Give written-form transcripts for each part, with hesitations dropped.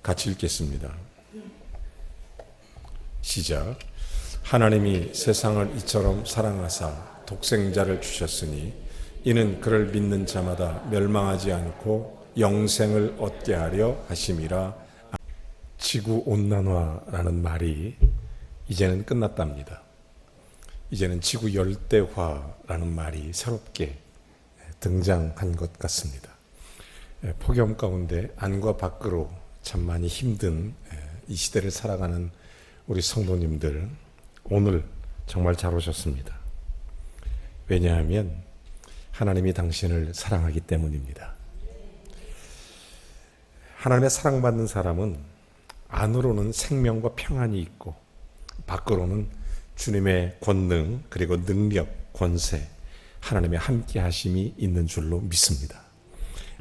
같이 읽겠습니다. 시작. 하나님이 세상을 이처럼 사랑하사 독생자를 주셨으니 이는 그를 믿는 자마다 멸망하지 않고 영생을 얻게 하려 하심이라. 지구온난화라는 말이 이제는 끝났답니다. 이제는 지구열대화라는 말이 새롭게 등장한 것 같습니다. 폭염 가운데 안과 밖으로 참 많이 힘든 이 시대를 살아가는 우리 성도님들, 오늘 정말 잘 오셨습니다. 왜냐하면 하나님이 당신을 사랑하기 때문입니다. 하나님의 사랑받는 사람은 안으로는 생명과 평안이 있고 밖으로는 주님의 권능 그리고 능력, 권세, 하나님의 함께 하심이 있는 줄로 믿습니다.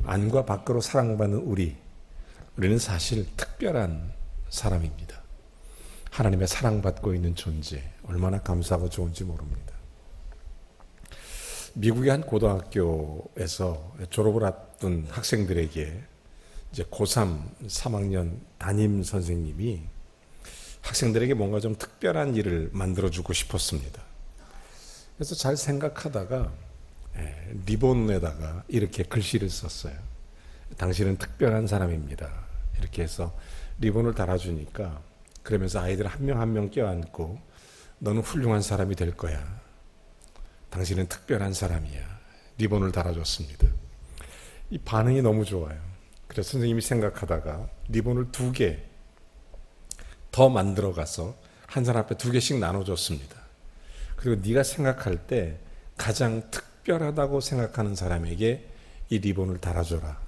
안과 밖으로 사랑받는 우리는 사실 특별한 사람입니다. 하나님의 사랑받고 있는 존재, 얼마나 감사하고 좋은지 모릅니다. 미국의 한 고등학교에서 졸업을 앞둔 학생들에게 이제 고3, 3학년 담임 선생님이 학생들에게 뭔가 좀 특별한 일을 만들어주고 싶었습니다. 그래서 잘 생각하다가 리본에다가 이렇게 글씨를 썼어요. 당신은 특별한 사람입니다. 이렇게 해서 리본을 달아주니까, 그러면서 아이들 한 명 한 명 껴안고 너는 훌륭한 사람이 될 거야. 당신은 특별한 사람이야. 리본을 달아줬습니다. 이 반응이 너무 좋아요. 그래서 선생님이 생각하다가 리본을 2개 더 만들어 가서 한 사람 앞에 2개씩 나눠줬습니다. 그리고 네가 생각할 때 가장 특별하다고 생각하는 사람에게 이 리본을 달아줘라.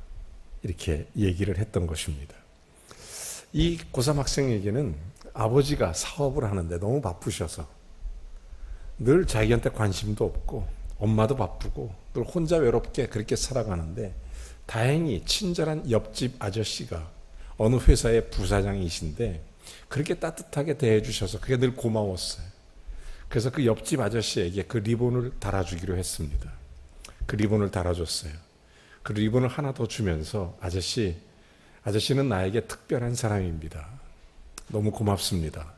이렇게 얘기를 했던 것입니다. 이 고3 학생에게는 아버지가 사업을 하는데 너무 바쁘셔서 늘 자기한테 관심도 없고 엄마도 바쁘고 늘 혼자 외롭게 그렇게 살아가는데, 다행히 친절한 옆집 아저씨가 어느 회사의 부사장이신데 그렇게 따뜻하게 대해주셔서 그게 늘 고마웠어요. 그래서 그 옆집 아저씨에게 그 리본을 달아주기로 했습니다. 그 리본을 달아줬어요. 그 리본을 하나 더 주면서 아저씨는 나에게 특별한 사람입니다. 너무 고맙습니다.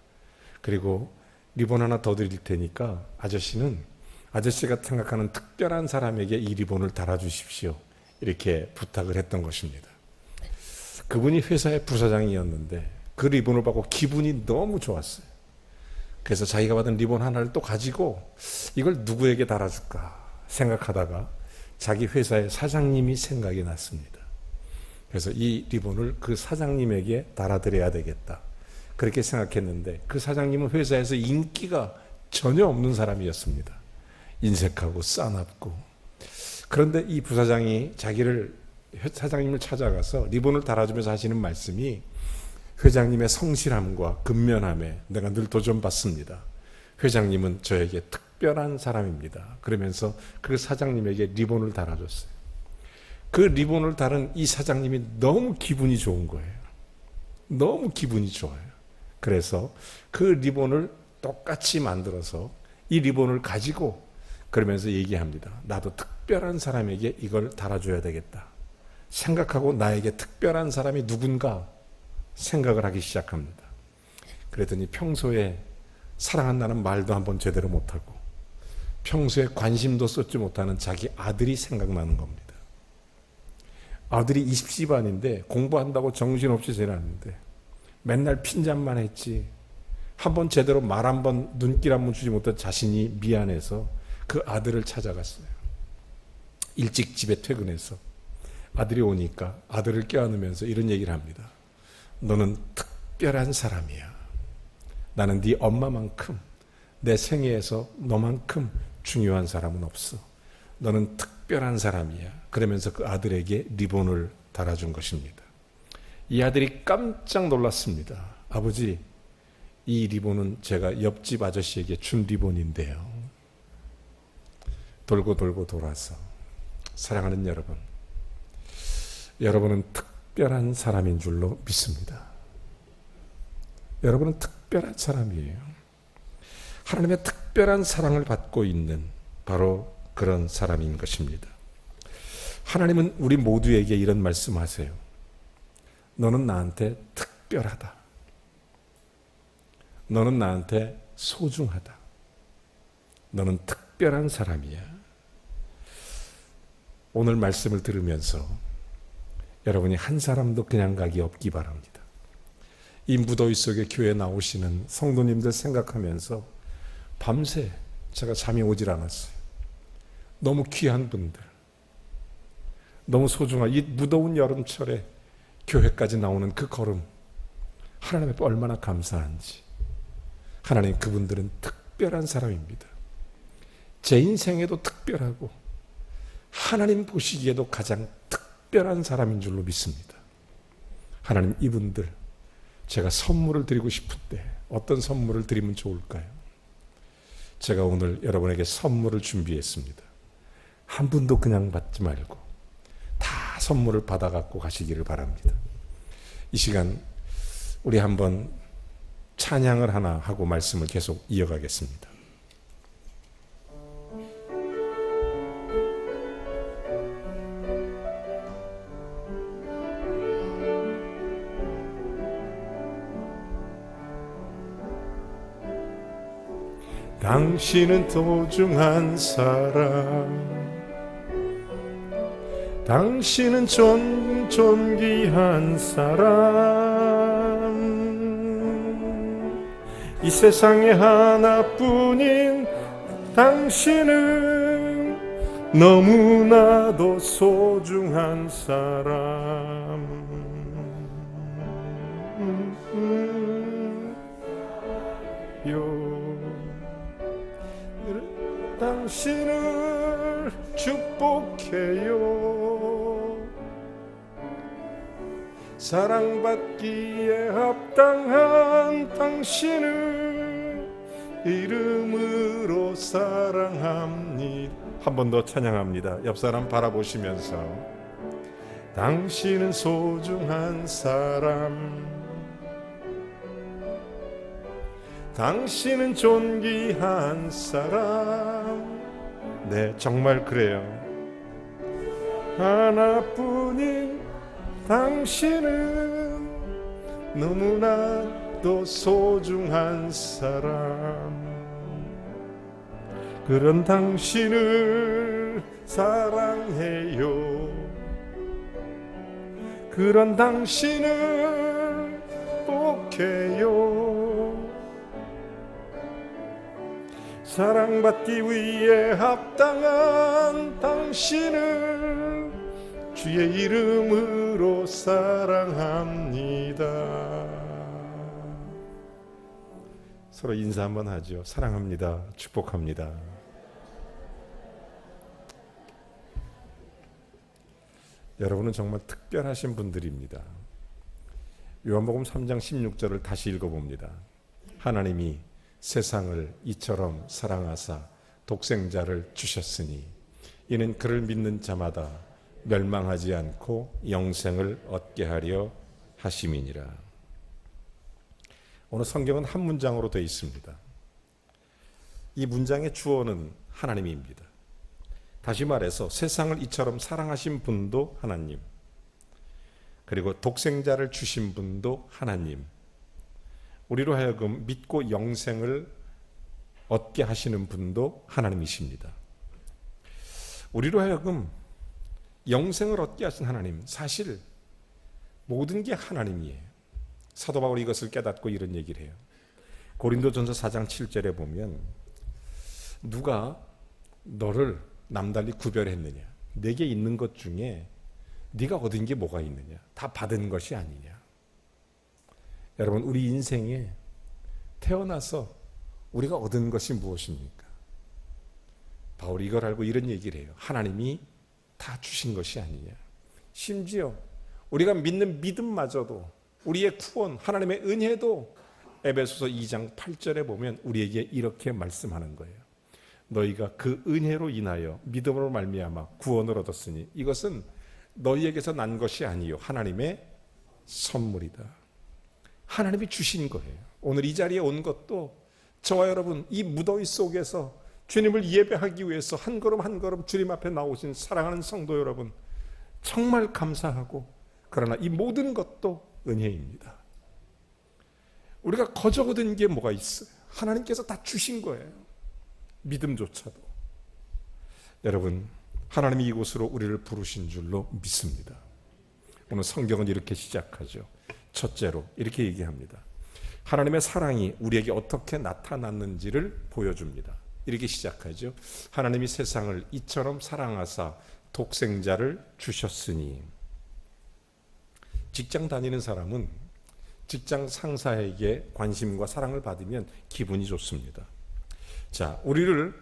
그리고 리본 하나 더 드릴 테니까 아저씨가 생각하는 특별한 사람에게 이 리본을 달아주십시오. 이렇게 부탁을 했던 것입니다. 그분이 회사의 부사장이었는데 그 리본을 받고 기분이 너무 좋았어요. 그래서 자기가 받은 리본 하나를 또 가지고 이걸 누구에게 달아줄까 생각하다가 자기 회사의 사장님이 생각이 났습니다. 그래서 이 리본을 그 사장님에게 달아드려야 되겠다. 그렇게 생각했는데 그 사장님은 회사에서 인기가 전혀 없는 사람이었습니다. 인색하고 싸납고. 그런데 이 부사장이 사장님을 찾아가서 리본을 달아주면서 하시는 말씀이, 회장님의 성실함과 근면함에 내가 늘 도전받습니다. 회장님은 저에게 특별한 사람입니다. 그러면서 그 사장님에게 리본을 달아줬어요. 그 리본을 달은 이 사장님이 너무 기분이 좋은 거예요. 너무 기분이 좋아요. 그래서 그 리본을 똑같이 만들어서 이 리본을 가지고 그러면서 얘기합니다. 나도 특별한 사람에게 이걸 달아줘야 되겠다 생각하고 나에게 특별한 사람이 누군가 생각을 하기 시작합니다. 그랬더니 평소에 사랑한다는 말도 한번 제대로 못하고 평소에 관심도 쏟지 못하는 자기 아들이 생각나는 겁니다. 아들이 20시반인데 공부한다고 정신없이 지났는데 맨날 핀잔만 했지, 한번 제대로 말 한 번, 눈길 한 번 주지 못한 자신이 미안해서 그 아들을 찾아갔어요. 일찍 집에 퇴근해서 아들이 오니까 아들을 껴안으면서 이런 얘기를 합니다. 너는 특별한 사람이야. 나는 네 엄마만큼, 내 생애에서 너만큼 중요한 사람은 없어. 너는 특별한 사람이야. 그러면서 그 아들에게 리본을 달아준 것입니다. 이 아들이 깜짝 놀랐습니다. 아버지, 이 리본은 제가 옆집 아저씨에게 준 리본인데요. 돌고 돌고 돌아서, 사랑하는 여러분, 여러분은 특별한 사람인 줄로 믿습니다. 여러분은 특별한 사람이에요. 하나님의 특별한 사랑을 받고 있는 바로 그런 사람인 것입니다. 하나님은 우리 모두에게 이런 말씀하세요. 너는 나한테 특별한 특별하다. 너는 나한테 소중하다. 너는 특별한 사람이야. 오늘 말씀을 들으면서 여러분이 한 사람도 그냥 가기 없기 바랍니다. 이 무더위 속에 교회 나오시는 성도님들 생각하면서 밤새 제가 잠이 오질 않았어요. 너무 귀한 분들, 너무 소중한 이 무더운 여름철에 교회까지 나오는 그 걸음, 하나님 앞에 얼마나 감사한지. 하나님, 그분들은 특별한 사람입니다. 제 인생에도 특별하고 하나님 보시기에도 가장 특별한 사람인 줄로 믿습니다. 하나님, 이분들 제가 선물을 드리고 싶은데 어떤 선물을 드리면 좋을까요? 제가 오늘 여러분에게 선물을 준비했습니다. 한 분도 그냥 받지 말고 다 선물을 받아갖고 가시기를 바랍니다. 이 시간 우리 한번 찬양을 하나 하고 말씀을 계속 이어가겠습니다. 당신은 소중한 사람, 당신은 존귀한 사람, 이 세상에 하나뿐인 당신은 너무나도 소중한 사람. 당신을 축복해요. 사랑받기에 합당한 당신을 이름으로 사랑합니다. 한 번 더 찬양합니다. 옆 사람 바라보시면서 당신은 소중한 사람, 당신은 존귀한 사람. 네, 정말 그래요. 하나뿐인 당신은 너무나도 소중한 사람. 그런 당신을 사랑해요. 그런 당신을 복해요. 사랑받기 위해 합당한 당신을 주의 이름으로 사랑합니다. 서로 인사 한번 하죠. 사랑합니다. 축복합니다. 여러분은 정말 특별하신 분들입니다. 요한복음 3장 16절을 다시 읽어봅니다. 하나님이 세상을 이처럼 사랑하사 독생자를 주셨으니 이는 그를 믿는 자마다 멸망하지 않고 영생을 얻게 하려 하심이니라. 오늘 성경은 한 문장으로 되어 있습니다. 이 문장의 주어는 하나님입니다. 다시 말해서 세상을 이처럼 사랑하신 분도 하나님, 그리고 독생자를 주신 분도 하나님, 우리로 하여금 믿고 영생을 얻게 하시는 분도 하나님이십니다. 우리로 하여금 영생을 얻게 하신 하나님, 사실 모든 게 하나님이에요. 사도 바울이 이것을 깨닫고 이런 얘기를 해요. 고린도전서 4장 7절에 보면 누가 너를 남달리 구별했느냐, 내게 있는 것 중에 네가 얻은 게 뭐가 있느냐, 다 받은 것이 아니냐. 여러분, 우리 인생에 태어나서 우리가 얻은 것이 무엇입니까? 바울이 이걸 알고 이런 얘기를 해요. 하나님이 다 주신 것이 아니냐. 심지어 우리가 믿는 믿음마저도, 우리의 구원, 하나님의 은혜도 에베소서 2장 8절에 보면 우리에게 이렇게 말씀하는 거예요. 너희가 그 은혜로 인하여 믿음으로 말미암아 구원을 얻었으니 이것은 너희에게서 난 것이 아니요 하나님의 선물이다. 하나님이 주신 거예요. 오늘 이 자리에 온 것도 저와 여러분 이 무더위 속에서 주님을 예배하기 위해서 한 걸음 한 걸음 주님 앞에 나오신 사랑하는 성도 여러분, 정말 감사하고, 그러나 이 모든 것도 은혜입니다. 우리가 거저 얻은 게 뭐가 있어요? 하나님께서 다 주신 거예요. 믿음조차도. 여러분, 하나님이 이곳으로 우리를 부르신 줄로 믿습니다. 오늘 성경은 이렇게 시작하죠. 첫째로 이렇게 얘기합니다. 하나님의 사랑이 우리에게 어떻게 나타났는지를 보여줍니다. 이렇게 시작하죠. 하나님이 세상을 이처럼 사랑하사 독생자를 주셨으니. 직장 다니는 사람은 직장 상사에게 관심과 사랑을 받으면 기분이 좋습니다. 자, 우리를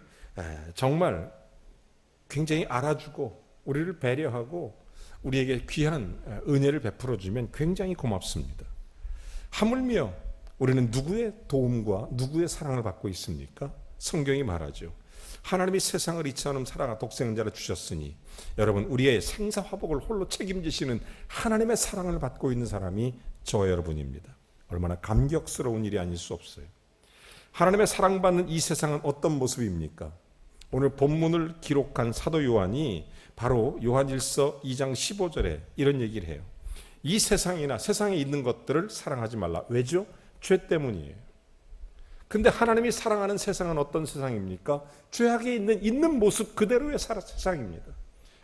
정말 굉장히 알아주고 우리를 배려하고 우리에게 귀한 은혜를 베풀어주면 굉장히 고맙습니다. 하물며 우리는 누구의 도움과 누구의 사랑을 받고 있습니까? 성경이 말하죠. 하나님이 세상을 이처럼 사랑하 독생자를 주셨으니. 여러분, 우리의 생사화복을 홀로 책임지시는 하나님의 사랑을 받고 있는 사람이 저와 여러분입니다. 얼마나 감격스러운 일이 아닐 수 없어요. 하나님의 사랑받는 이 세상은 어떤 모습입니까? 오늘 본문을 기록한 사도 요한이 바로 요한일서 2장 15절에 이런 얘기를 해요. 이 세상이나 세상에 있는 것들을 사랑하지 말라. 왜죠? 죄 때문이에요. 근데 하나님이 사랑하는 세상은 어떤 세상입니까? 죄악에 있는 모습 그대로의 세상입니다.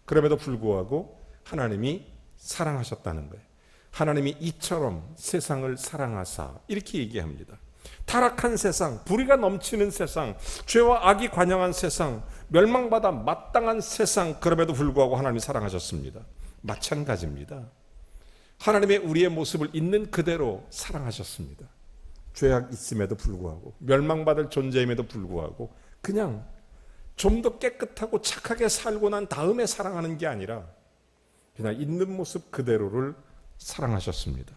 그럼에도 불구하고 하나님이 사랑하셨다는 거예요. 하나님이 이처럼 세상을 사랑하사 이렇게 얘기합니다. 타락한 세상, 불의가 넘치는 세상, 죄와 악이 관영한 세상, 멸망받아 마땅한 세상, 그럼에도 불구하고 하나님이 사랑하셨습니다. 마찬가지입니다. 하나님의 우리의 모습을 있는 그대로 사랑하셨습니다. 죄악 있음에도 불구하고, 멸망받을 존재임에도 불구하고 그냥 좀 더 깨끗하고 착하게 살고 난 다음에 사랑하는 게 아니라 그냥 있는 모습 그대로를 사랑하셨습니다.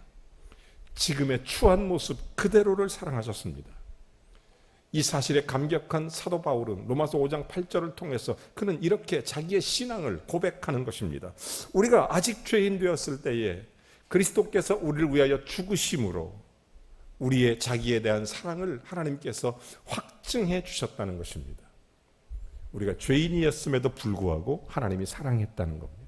지금의 추한 모습 그대로를 사랑하셨습니다. 이 사실에 감격한 사도 바울은 로마서 5장 8절을 통해서 그는 이렇게 자기의 신앙을 고백하는 것입니다. 우리가 아직 죄인 되었을 때에 그리스도께서 우리를 위하여 죽으심으로 우리의 자기에 대한 사랑을 하나님께서 확증해 주셨다는 것입니다. 우리가 죄인이었음에도 불구하고 하나님이 사랑했다는 겁니다.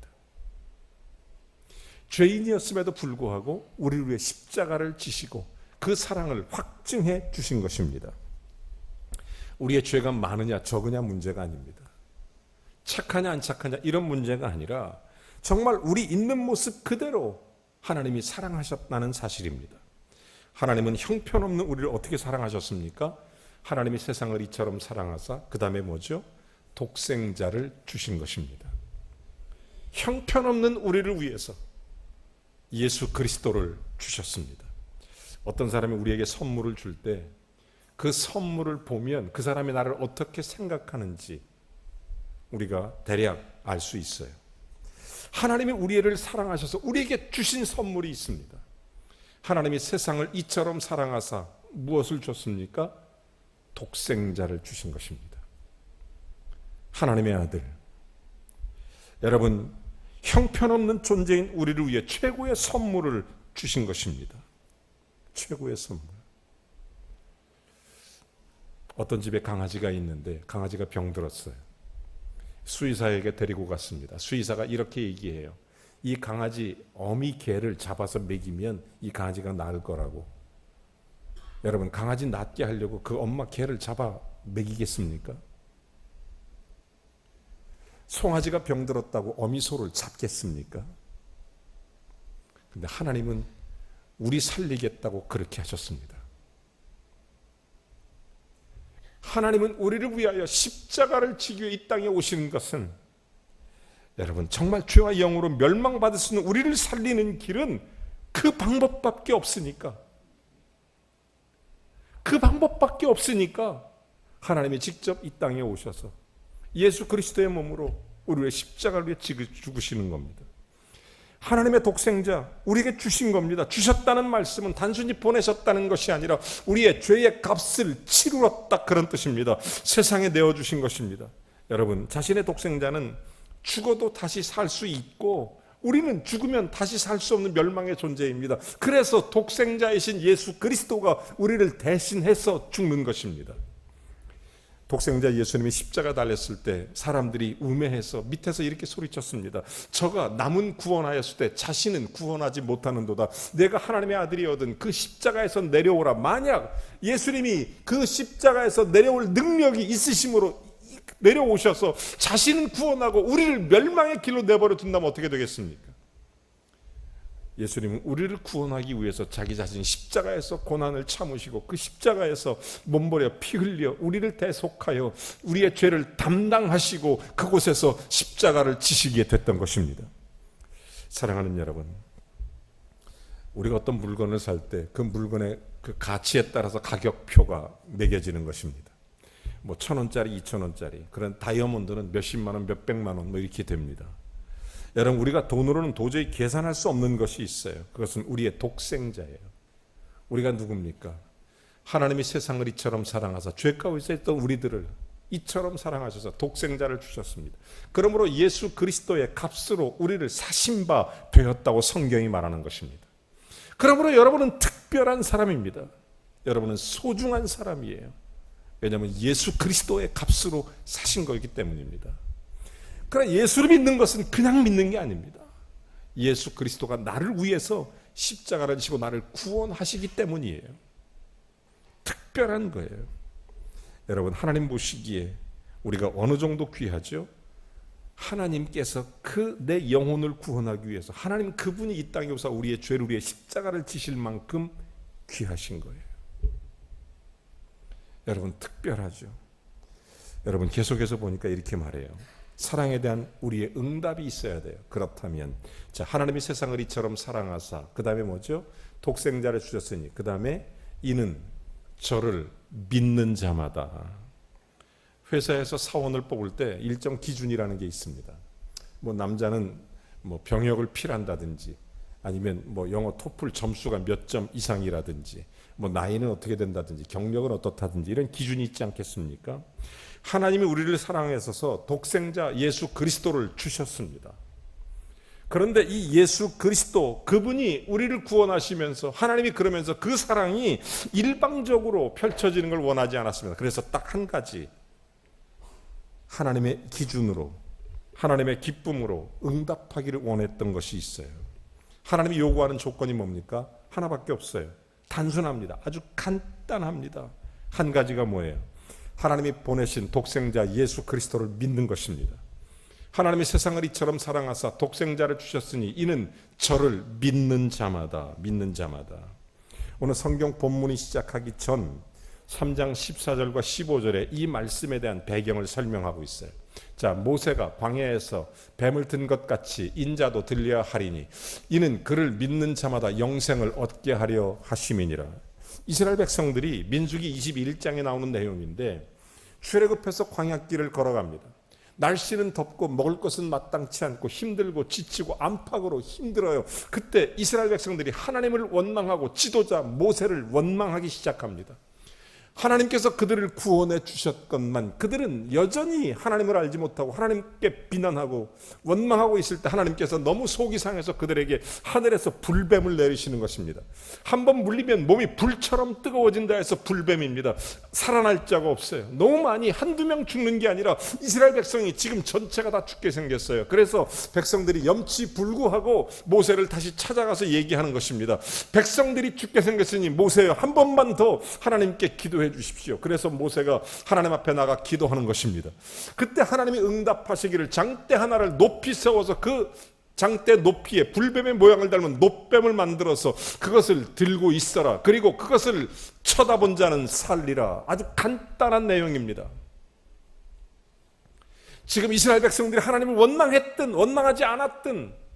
죄인이었음에도 불구하고 우리를 위해 십자가를 지시고 그 사랑을 확증해 주신 것입니다. 우리의 죄가 많으냐 적으냐 문제가 아닙니다. 착하냐 안 착하냐 이런 문제가 아니라 정말 우리 있는 모습 그대로 하나님이 사랑하셨다는 사실입니다. 하나님은 형편없는 우리를 어떻게 사랑하셨습니까? 하나님이 세상을 이처럼 사랑하사 그 다음에 뭐죠? 독생자를 주신 것입니다. 형편없는 우리를 위해서 예수 그리스도를 주셨습니다. 어떤 사람이 우리에게 선물을 줄 때 그 선물을 보면 그 사람이 나를 어떻게 생각하는지 우리가 대략 알 수 있어요. 하나님이 우리를 사랑하셔서 우리에게 주신 선물이 있습니다. 하나님이 세상을 이처럼 사랑하사 무엇을 줬습니까? 독생자를 주신 것입니다. 하나님의 아들. 여러분, 형편없는 존재인 우리를 위해 최고의 선물을 주신 것입니다. 최고의 선물. 어떤 집에 강아지가 있는데 강아지가 병들었어요. 수의사에게 데리고 갔습니다. 수의사가 이렇게 얘기해요. 이 강아지 어미 개를 잡아서 먹이면 이 강아지가 나을 거라고. 여러분, 강아지 낫게 하려고 그 엄마 개를 잡아 먹이겠습니까? 송아지가 병들었다고 어미 소를 잡겠습니까? 근데 하나님은 우리 살리겠다고 그렇게 하셨습니다. 하나님은 우리를 위하여 십자가를 지기 위해 이 땅에 오시는 것은 여러분 정말 죄와 영으로 멸망받을 수 있는 우리를 살리는 길은 그 방법밖에 없으니까 하나님이 직접 이 땅에 오셔서 예수 그리스도의 몸으로 우리의 십자가를 위해 죽으시는 겁니다. 하나님의 독생자 우리에게 주신 겁니다. 주셨다는 말씀은 단순히 보내셨다는 것이 아니라 우리의 죄의 값을 치루었다 그런 뜻입니다. 세상에 내어주신 것입니다. 여러분, 자신의 독생자는 죽어도 다시 살 수 있고 우리는 죽으면 다시 살 수 없는 멸망의 존재입니다. 그래서 독생자이신 예수 그리스도가 우리를 대신해서 죽는 것입니다. 독생자 예수님이 십자가 달렸을 때 사람들이 우매해서 밑에서 이렇게 소리쳤습니다. 저가 남은 구원하였을 때 자신은 구원하지 못하는도다. 내가 하나님의 아들이거든 그 십자가에서 내려오라. 만약 예수님이 그 십자가에서 내려올 능력이 있으심으로 내려오셔서 자신은 구원하고 우리를 멸망의 길로 내버려 둔다면 어떻게 되겠습니까? 예수님은 우리를 구원하기 위해서 자기 자신 십자가에서 고난을 참으시고 그 십자가에서 몸버려 피 흘려 우리를 대속하여 우리의 죄를 담당하시고 그곳에서 십자가를 지시게 됐던 것입니다. 사랑하는 여러분, 우리가 어떤 물건을 살 때 그 물건의 그 가치에 따라서 가격표가 매겨지는 것입니다. 뭐 1,000원짜리, 2,000원짜리 그런 다이아몬드는 몇십만 원, 몇백만 원 뭐 이렇게 됩니다. 여러분, 우리가 돈으로는 도저히 계산할 수 없는 것이 있어요. 그것은 우리의 독생자예요. 우리가 누굽니까? 하나님이 세상을 이처럼 사랑하사 죄 가운데 있던 우리들을 이처럼 사랑하셔서 독생자를 주셨습니다. 그러므로 예수 그리스도의 값으로 우리를 사신 바 되었다고 성경이 말하는 것입니다. 그러므로 여러분은 특별한 사람입니다. 여러분은 소중한 사람이에요. 왜냐하면 예수 그리스도의 값으로 사신 거기 때문입니다. 그러나 예수를 믿는 것은 그냥 믿는 게 아닙니다. 예수 그리스도가 나를 위해서 십자가를 지고 나를 구원하시기 때문이에요. 특별한 거예요. 여러분, 하나님 보시기에 우리가 어느 정도 귀하죠? 하나님께서 그 내 영혼을 구원하기 위해서 하나님 그분이 이 땅에 오사 우리의 죄를 위해 십자가를 지실 만큼 귀하신 거예요. 여러분, 특별하죠. 여러분, 계속해서 보니까 이렇게 말해요. 사랑에 대한 우리의 응답이 있어야 돼요. 그렇다면 자, 하나님이 세상을 이처럼 사랑하사 그 다음에 뭐죠? 독생자를 주셨으니 그 다음에 이는 저를 믿는 자마다. 회사에서 사원을 뽑을 때 일정 기준이라는 게 있습니다. 뭐 남자는 뭐 병역을 필한다든지 아니면 뭐 영어 토플 점수가 몇 점 이상이라든지 뭐 나이는 어떻게 된다든지 경력은 어떻다든지 이런 기준이 있지 않겠습니까? 하나님이 우리를 사랑하셔서 독생자 예수 그리스도를 주셨습니다. 그런데 이 예수 그리스도 그분이 우리를 구원하시면서 하나님이 그러면서 그 사랑이 일방적으로 펼쳐지는 걸 원하지 않았습니다. 그래서 딱 한 가지 하나님의 기준으로 하나님의 기쁨으로 응답하기를 원했던 것이 있어요. 하나님이 요구하는 조건이 뭡니까? 하나밖에 없어요. 단순합니다. 아주 간단합니다. 한 가지가 뭐예요? 하나님이 보내신 독생자 예수 그리스도를 믿는 것입니다. 하나님이 세상을 이처럼 사랑하사 독생자를 주셨으니 이는 저를 믿는 자마다. 오늘 성경 본문이 시작하기 전 3장 14절과 15절에 이 말씀에 대한 배경을 설명하고 있어요. 자, 모세가 광야에서 뱀을 든 것 같이 인자도 들려야 하리니 이는 그를 믿는 자마다 영생을 얻게 하려 하심이니라. 이스라엘 백성들이 민수기 21장에 나오는 내용인데 출애굽해서 광야길을 걸어갑니다. 날씨는 덥고 먹을 것은 마땅치 않고 힘들고 지치고 안팎으로 힘들어요. 그때 이스라엘 백성들이 하나님을 원망하고 지도자 모세를 원망하기 시작합니다. 하나님께서 그들을 구원해 주셨건만 그들은 여전히 하나님을 알지 못하고 하나님께 비난하고 원망하고 있을 때 하나님께서 너무 속이 상해서 그들에게 하늘에서 불뱀을 내리시는 것입니다. 한번 물리면 몸이 불처럼 뜨거워진다 해서 불뱀입니다. 살아날 자가 없어요. 너무 많이 한두 명 죽는 게 아니라 이스라엘 백성이 지금 전체가 다 죽게 생겼어요. 그래서 백성들이 염치불구하고 모세를 다시 찾아가서 얘기하는 것입니다. 백성들이 죽게 생겼으니 모세여 한 번만 더 하나님께 기도해 주십시오. 그래서 모세가 하나님 앞에 나가 기도하는 것입니다. 그때 하나님이 응답하시기를 장대 하나를 높이 세워서 그 장대 높이에 불뱀의 모양을 닮은 놋뱀을 만들어서 그것을 들고 있어라. 그리고 그것을 쳐다본 자는 살리라. 아주 간단한 내용입니다. 지금 이스라엘 백성들이 하나님을 원망했든 원망하지 않았든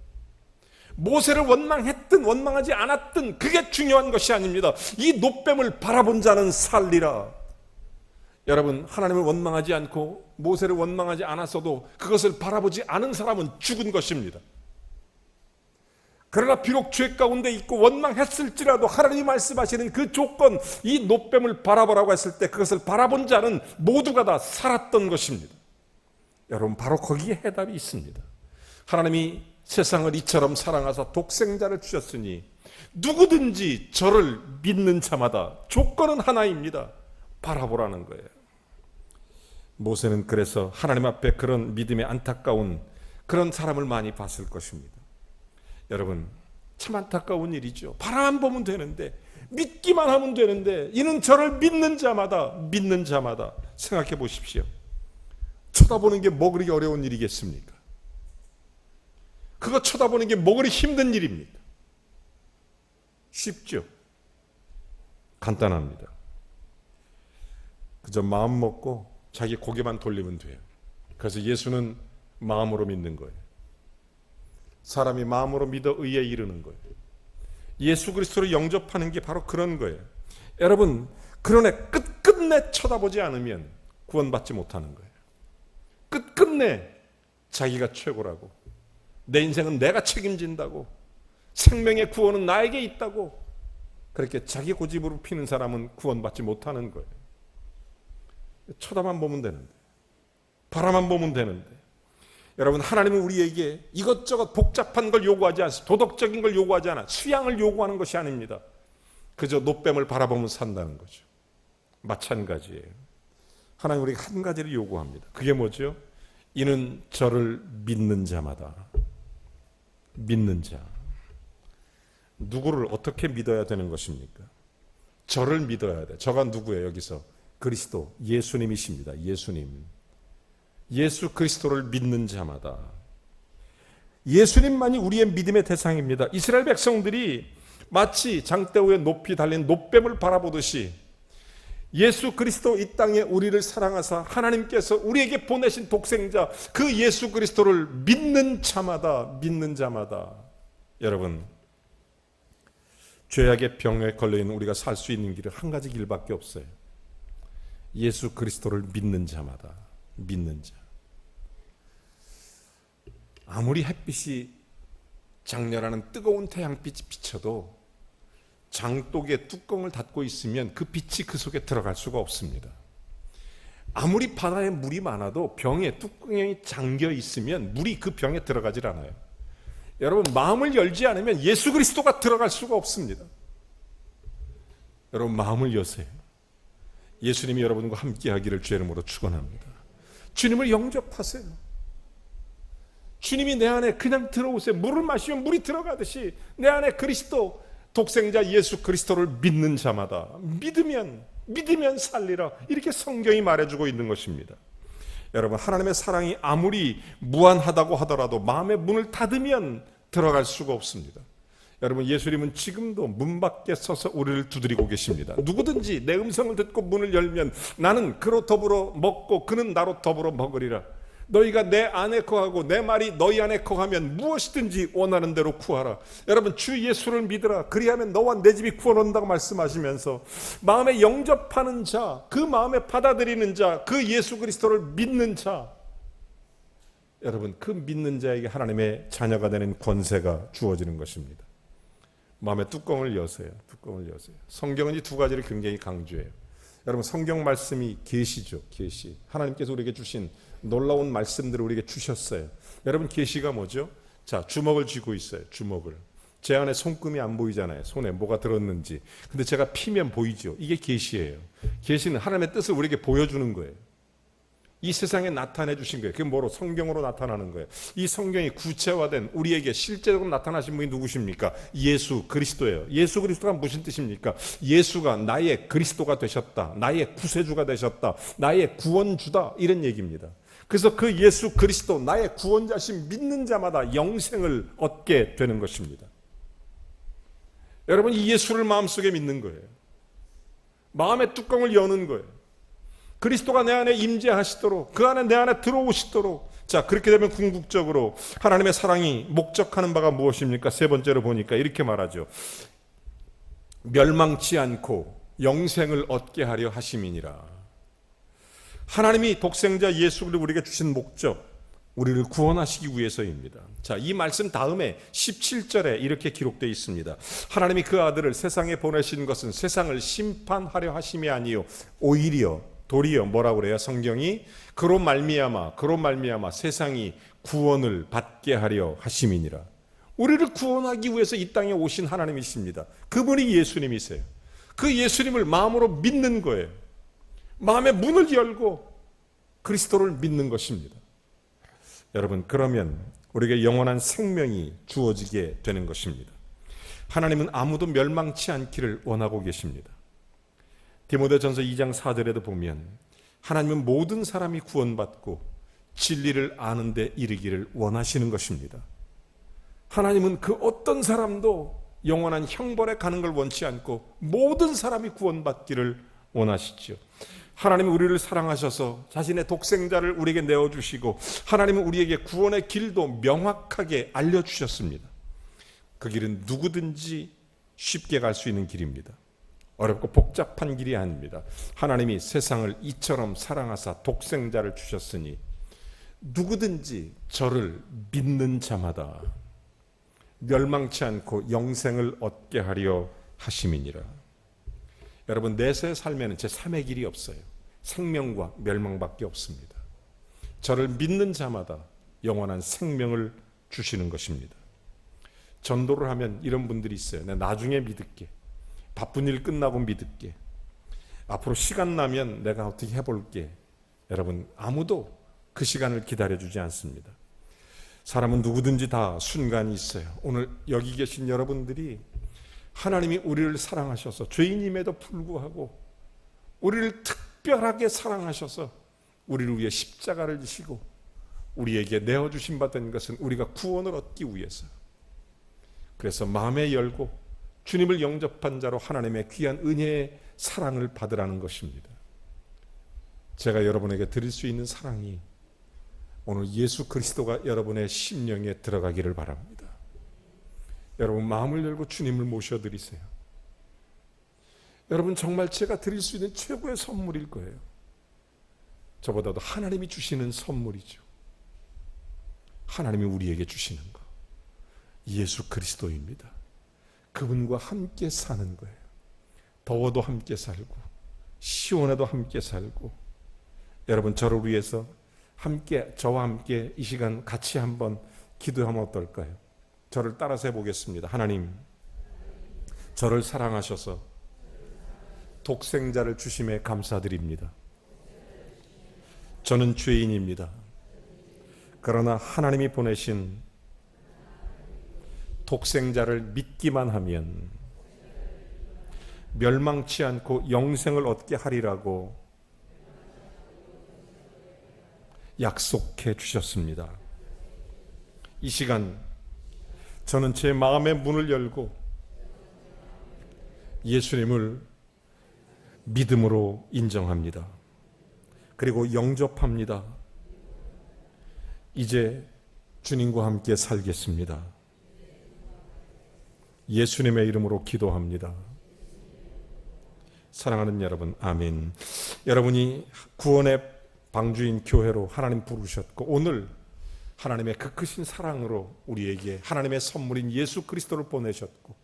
모세를 원망했든 원망하지 않았든 그게 중요한 것이 아닙니다. 이 놋뱀을 바라본 자는 살리라. 여러분, 하나님을 원망하지 않고 모세를 원망하지 않았어도 그것을 바라보지 않은 사람은 죽은 것입니다. 그러나 비록 죄 가운데 있고 원망했을지라도 하나님이 말씀하시는 그 조건, 이 놋뱀을 바라보라고 했을 때 그것을 바라본 자는 모두가 다 살았던 것입니다. 여러분, 바로 거기에 해답이 있습니다. 하나님이 세상을 이처럼 사랑하사 독생자를 주셨으니 누구든지 저를 믿는 자마다 조건은 하나입니다. 바라보라는 거예요. 모세는 그래서 하나님 앞에 그런 믿음의 안타까운 그런 사람을 많이 봤을 것입니다. 여러분, 참 안타까운 일이죠. 바라만 보면 되는데, 믿기만 하면 되는데, 이는 저를 믿는 자마다 생각해 보십시오. 쳐다보는 게 뭐 그렇게 어려운 일이겠습니까? 그거 쳐다보는 게 뭐 그렇게 힘든 일입니까? 쉽죠? 간단합니다. 그저 마음 먹고 자기 고개만 돌리면 돼요. 그래서 예수는 마음으로 믿는 거예요. 사람이 마음으로 믿어 의에 이르는 거예요. 예수 그리스도를 영접하는 게 바로 그런 거예요. 여러분, 그러나 끝끝내 쳐다보지 않으면 구원받지 못하는 거예요. 끝끝내 자기가 최고라고, 내 인생은 내가 책임진다고, 생명의 구원은 나에게 있다고, 그렇게 자기 고집으로 피는 사람은 구원받지 못하는 거예요. 쳐다만 보면 되는데, 바라만 보면 되는데, 여러분, 하나님은 우리에게 이것저것 복잡한 걸 요구하지 않습니다. 도덕적인 걸 요구하지 않아. 수양을 요구하는 것이 아닙니다. 그저 노뱀을 바라보면 산다는 거죠. 마찬가지예요. 하나님 우리가 한 가지를 요구합니다. 그게 뭐죠? 이는 저를 믿는 자마다. 믿는 자. 누구를 어떻게 믿어야 되는 것입니까? 저를 믿어야 돼. 저가 누구예요? 여기서 그리스도, 예수님이십니다. 예수님. 예수 그리스도를 믿는 자마다. 예수님만이 우리의 믿음의 대상입니다. 이스라엘 백성들이 마치 장대 위에 높이 달린 노뱀을 바라보듯이 예수 그리스도 이 땅에 우리를 사랑하사 하나님께서 우리에게 보내신 독생자 그 예수 그리스도를 믿는 자마다, 여러분, 죄악의 병에 걸려있는 우리가 살 수 있는 길은 한 가지 길밖에 없어요. 예수 그리스도를 믿는 자마다, 믿는 자. 아무리 햇빛이 장렬하는 뜨거운 태양빛이 비쳐도 장독에 뚜껑을 닫고 있으면 그 빛이 그 속에 들어갈 수가 없습니다. 아무리 바다에 물이 많아도 병에 뚜껑이 잠겨 있으면 물이 그 병에 들어가질 않아요. 여러분, 마음을 열지 않으면 예수 그리스도가 들어갈 수가 없습니다. 여러분, 마음을 여세요. 예수님이 여러분과 함께 하기를 주의 이름으로 축원합니다. 주님을 영접하세요. 주님이 내 안에 그냥 들어오세요. 물을 마시면 물이 들어가듯이 내 안에 그리스도, 독생자 예수 그리스도를 믿는 자마다 믿으면 살리라. 이렇게 성경이 말해주고 있는 것입니다. 여러분, 하나님의 사랑이 아무리 무한하다고 하더라도 마음의 문을 닫으면 들어갈 수가 없습니다. 여러분, 예수님은 지금도 문 밖에 서서 우리를 두드리고 계십니다. 누구든지 내 음성을 듣고 문을 열면 나는 그로 더불어 먹고 그는 나로 더불어 먹으리라. 너희가 내 안에 거하고 내 말이 너희 안에 거하면 무엇이든지 원하는 대로 구하라. 여러분, 주 예수를 믿으라. 그리하면 너와 내 집이 구원 얻는다고 말씀하시면서 마음에 영접하는 자, 그 마음에 받아들이는 자, 그 예수 그리스도를 믿는 자, 여러분, 그 믿는 자에게 하나님의 자녀가 되는 권세가 주어지는 것입니다. 마음의 뚜껑을 여세요. 뚜껑을 여세요. 성경은 이 두 가지를 굉장히 강조해요. 여러분, 성경 말씀이 계시죠. 계시. 하나님께서 우리에게 주신 놀라운 말씀들을 우리에게 주셨어요. 여러분, 계시가 뭐죠? 자, 주먹을 쥐고 있어요. 주먹을. 제 안에 손금이 안 보이잖아요. 손에 뭐가 들었는지. 근데 제가 피면 보이죠. 이게 계시예요. 계시는 하나님의 뜻을 우리에게 보여주는 거예요. 이 세상에 나타내 주신 거예요. 그게 뭐로? 성경으로 나타나는 거예요. 이 성경이 구체화된 우리에게 실제적으로 나타나신 분이 누구십니까? 예수 그리스도예요. 예수 그리스도가 무슨 뜻입니까? 예수가 나의 그리스도가 되셨다. 나의 구세주가 되셨다. 나의 구원주다. 이런 얘기입니다. 그래서 그 예수 그리스도, 나의 구원자신 믿는 자마다 영생을 얻게 되는 것입니다. 여러분, 이 예수를 마음속에 믿는 거예요. 마음의 뚜껑을 여는 거예요. 그리스도가 내 안에 임재하시도록, 그 안에 내 안에 들어오시도록. 자, 그렇게 되면 궁극적으로 하나님의 사랑이 목적하는 바가 무엇입니까? 세 번째로 보니까 이렇게 말하죠. 멸망치 않고 영생을 얻게 하려 하심이니라. 하나님이 독생자 예수를 우리에게 주신 목적, 우리를 구원하시기 위해서입니다. 자, 이 말씀 다음에 17절에 이렇게 기록되어 있습니다. 하나님이 그 아들을 세상에 보내신 것은 세상을 심판하려 하심이 아니요 오히려 도리어 뭐라고 그래요? 성경이 그로 말미암아 세상이 구원을 받게 하려 하심이니라. 우리를 구원하기 위해서 이 땅에 오신 하나님이십니다. 그분이 예수님이세요. 그 예수님을 마음으로 믿는 거예요. 마음의 문을 열고 그리스도를 믿는 것입니다. 여러분, 그러면 우리에게 영원한 생명이 주어지게 되는 것입니다. 하나님은 아무도 멸망치 않기를 원하고 계십니다. 디모데전서 2장 4절에도 보면 하나님은 모든 사람이 구원받고 진리를 아는 데 이르기를 원하시는 것입니다. 하나님은 그 어떤 사람도 영원한 형벌에 가는 걸 원치 않고 모든 사람이 구원받기를 원하시죠. 하나님은 우리를 사랑하셔서 자신의 독생자를 우리에게 내어주시고 하나님은 우리에게 구원의 길도 명확하게 알려주셨습니다. 그 길은 누구든지 쉽게 갈 수 있는 길입니다. 어렵고 복잡한 길이 아닙니다. 하나님이 세상을 이처럼 사랑하사 독생자를 주셨으니 누구든지 저를 믿는 자마다 멸망치 않고 영생을 얻게 하려 하심이니라. 여러분, 내세의 삶에는 제3의 길이 없어요. 생명과 멸망밖에 없습니다. 저를 믿는 자마다 영원한 생명을 주시는 것입니다. 전도를 하면 이런 분들이 있어요. 내가 나중에 믿을게. 바쁜 일 끝나고 믿을게. 앞으로 시간 나면 내가 어떻게 해볼게. 여러분, 아무도 그 시간을 기다려주지 않습니다. 사람은 누구든지 다 순간이 있어요. 오늘 여기 계신 여러분들이 하나님이 우리를 사랑하셔서 죄인임에도 불구하고 우리를 특별하게 사랑하셔서 우리를 위해 십자가를 지시고 우리에게 내어주신 바 된 것은 우리가 구원을 얻기 위해서. 그래서 마음에 열고 주님을 영접한 자로 하나님의 귀한 은혜의 사랑을 받으라는 것입니다. 제가 여러분에게 드릴 수 있는 사랑이 오늘 예수 그리스도가 여러분의 심령에 들어가기를 바랍니다. 여러분, 마음을 열고 주님을 모셔드리세요. 여러분, 정말 제가 드릴 수 있는 최고의 선물일 거예요. 저보다도 하나님이 주시는 선물이죠. 하나님이 우리에게 주시는 거, 예수 그리스도입니다. 그분과 함께 사는 거예요. 더워도 함께 살고 시원해도 함께 살고. 여러분, 저를 위해서 함께, 저와 함께 이 시간 같이 한번 기도하면 어떨까요? 저를 따라서 해보겠습니다. 하나님, 저를 사랑하셔서 독생자를 주심에 감사드립니다. 저는 죄인입니다. 그러나 하나님이 보내신 독생자를 믿기만 하면 멸망치 않고 영생을 얻게 하리라고 약속해 주셨습니다. 이 시간 저는 제 마음의 문을 열고 예수님을 믿음으로 인정합니다. 그리고 영접합니다. 이제 주님과 함께 살겠습니다. 예수님의 이름으로 기도합니다. 사랑하는 여러분, 아멘. 여러분이 구원의 방주인 교회로 하나님 부르셨고 오늘 하나님의 그 크신 사랑으로 우리에게 하나님의 선물인 예수 그리스도를 보내셨고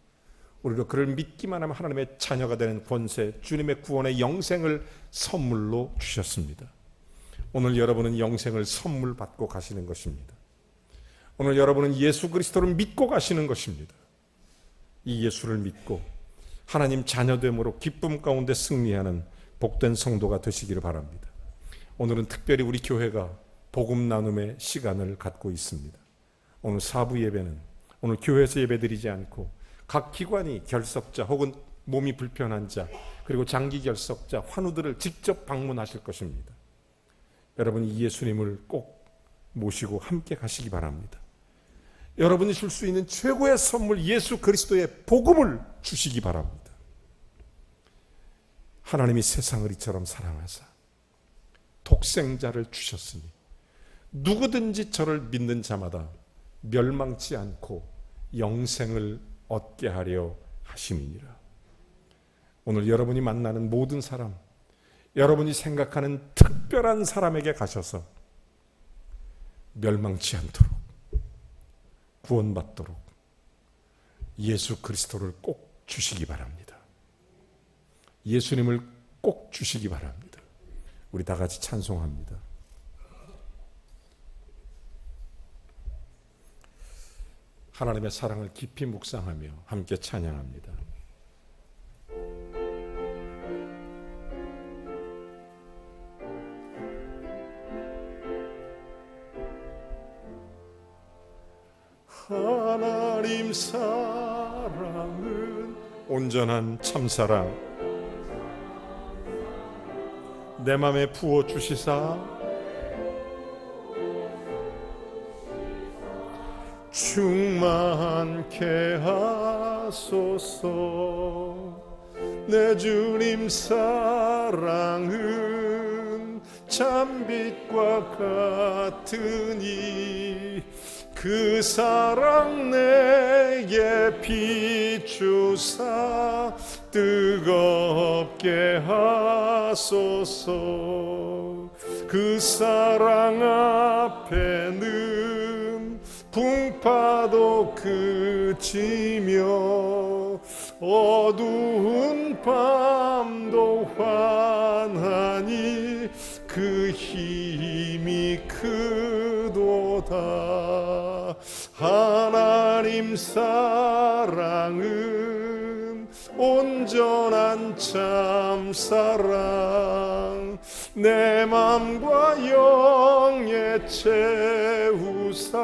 우리도 그를 믿기만 하면 하나님의 자녀가 되는 권세, 주님의 구원의 영생을 선물로 주셨습니다. 오늘 여러분은 영생을 선물 받고 가시는 것입니다. 오늘 여러분은 예수 그리스도를 믿고 가시는 것입니다. 이 예수를 믿고 하나님 자녀됨으로 기쁨 가운데 승리하는 복된 성도가 되시기를 바랍니다. 오늘은 특별히 우리 교회가 복음 나눔의 시간을 갖고 있습니다. 오늘 사부 예배는 오늘 교회에서 예배드리지 않고 각 기관이 결석자 혹은 몸이 불편한 자 그리고 장기 결석자 환우들을 직접 방문하실 것입니다. 여러분, 이 예수님을 꼭 모시고 함께 가시기 바랍니다. 여러분이 줄 수 있는 최고의 선물 예수 그리스도의 복음을 주시기 바랍니다. 하나님이 세상을 이처럼 사랑하사 독생자를 주셨으니 누구든지 저를 믿는 자마다 멸망치 않고 영생을 얻게 하려 하심이니라. 오늘 여러분이 만나는 모든 사람, 여러분이 생각하는 특별한 사람에게 가셔서 멸망치 않도록 구원받도록 예수 그리스도를 꼭 주시기 바랍니다. 예수님을 꼭 주시기 바랍니다. 우리 다 같이 찬송합니다. 하나님의 사랑을 깊이 묵상하며 함께 찬양합니다. 하나님 사랑은 온전한 참사랑 내 맘에 부어주시사 충만케 하소서. 내 주님 사랑은 참빛과 같으니 그 사랑 내게 비추사 뜨겁게 하소서. 그 사랑 앞에는 풍파도 그치며 어두운 밤도 환하니 그 힘이 크도다. 하나님 사랑은 온전한 참사랑 내 맘과 영에 채우사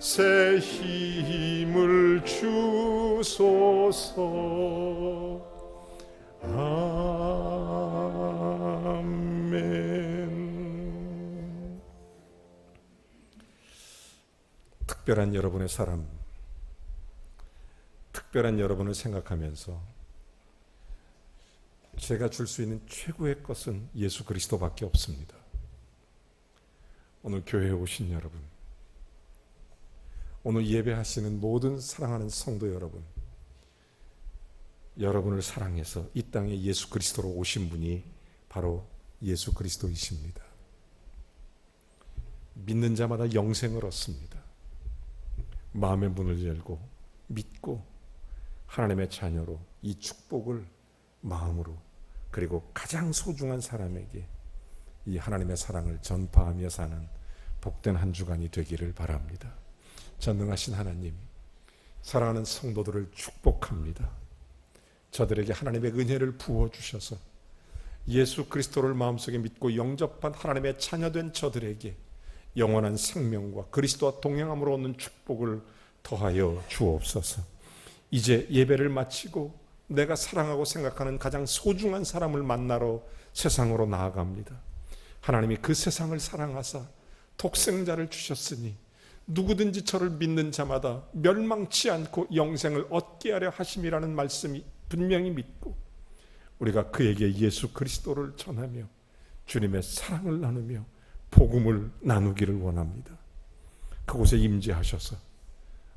새 힘을 주소서. 아멘. 특별한 여러분의 사람, 특별한 여러분을 생각하면서 제가 줄 수 있는 최고의 것은 예수 그리스도밖에 없습니다. 오늘 교회에 오신 여러분, 오늘 예배하시는 모든 사랑하는 성도 여러분, 여러분을 사랑해서 이 땅에 예수 그리스도로 오신 분이 바로 예수 그리스도이십니다. 믿는 자마다 영생을 얻습니다. 마음의 문을 열고 믿고 하나님의 자녀로 이 축복을 마음으로, 그리고 가장 소중한 사람에게 이 하나님의 사랑을 전파하며 사는 복된 한 주간이 되기를 바랍니다. 전능하신 하나님, 사랑하는 성도들을 축복합니다. 저들에게 하나님의 은혜를 부어주셔서 예수 그리스도를 마음속에 믿고 영접한 하나님의 자녀된 저들에게 영원한 생명과 그리스도와 동행함으로 얻는 축복을 더하여 주옵소서. 이제 예배를 마치고 내가 사랑하고 생각하는 가장 소중한 사람을 만나러 세상으로 나아갑니다. 하나님이 그 세상을 사랑하사 독생자를 주셨으니 누구든지 저를 믿는 자마다 멸망치 않고 영생을 얻게 하려 하심이라는 말씀이 분명히 믿고 우리가 그에게 예수 그리스도를 전하며 주님의 사랑을 나누며 복음을 나누기를 원합니다. 그곳에 임재하셔서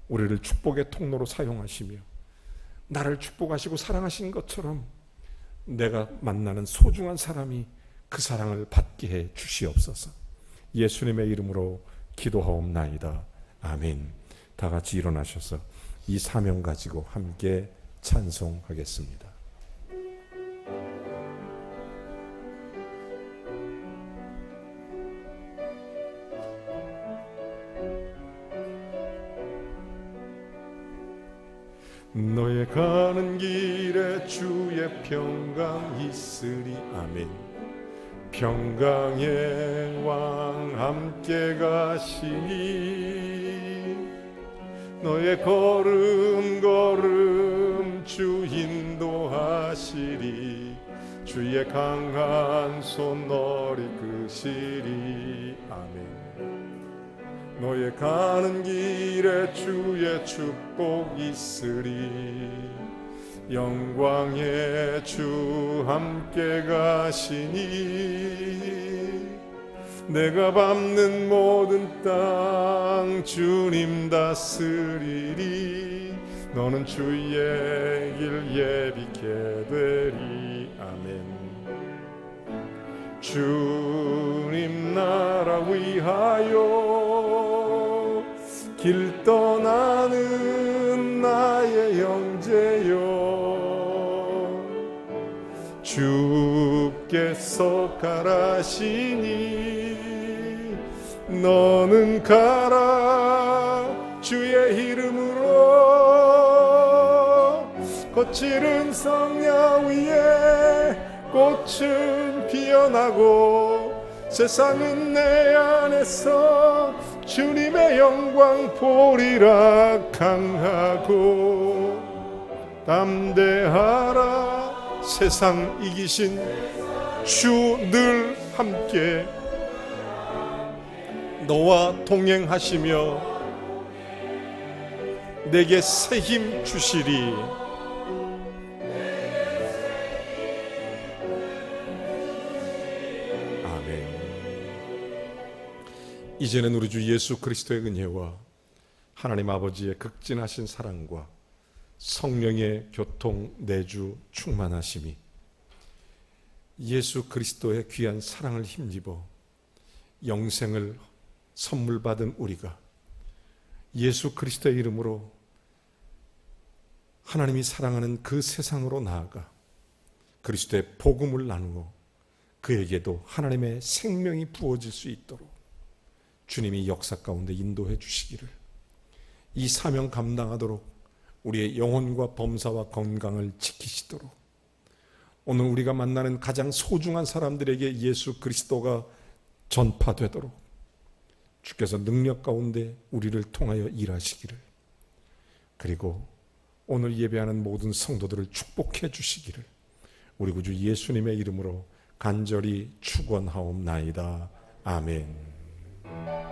우리를 축복의 통로로 사용하시며 나를 축복하시고 사랑하신 것처럼 내가 만나는 소중한 사람이 그 사랑을 받게 해 주시옵소서. 예수님의 이름으로 기도하옵나이다. 아멘. 다 같이 일어나셔서 이 사명 가지고 함께 찬송하겠습니다. 너의 가는 길에 주의 평강 있으리. 아멘. 평강의 왕 함께 가시니 너의 걸음 걸음 주 인도하시리. 주의 강한 손 너를 이끄시리. 아멘. 너의 가는 길에 주의 축복 있으리. 영광의 주 함께 가시니 내가 밟는 모든 땅 주님 다스리리. 너는 주의 길 예비케 되리. 아멘. 주님 나라 위하여 길 떠나는 나의 형제여, 주께서 가라시니 너는 가라. 주의 이름으로 거칠은 성야 위에 꽃은 피어나고 세상은 내 안에서 주님의 영광 보리라 강하고 담대하라 세상 이기신 주 늘 함께 너와 동행하시며 내게 새 힘 주시리. 이제는 우리 주 예수 그리스도의 은혜와 하나님 아버지의 극진하신 사랑과 성령의 교통 내주 충만하심이 예수 그리스도의 귀한 사랑을 힘입어 영생을 선물 받은 우리가 예수 그리스도의 이름으로 하나님이 사랑하는 그 세상으로 나아가 그리스도의 복음을 나누어 그에게도 하나님의 생명이 부어질 수 있도록 주님이 역사 가운데 인도해 주시기를, 이 사명 감당하도록 우리의 영혼과 범사와 건강을 지키시도록, 오늘 우리가 만나는 가장 소중한 사람들에게 예수 그리스도가 전파되도록 주께서 능력 가운데 우리를 통하여 일하시기를, 그리고 오늘 예배하는 모든 성도들을 축복해 주시기를 우리 구주 예수님의 이름으로 간절히 축원하옵나이다. 아멘.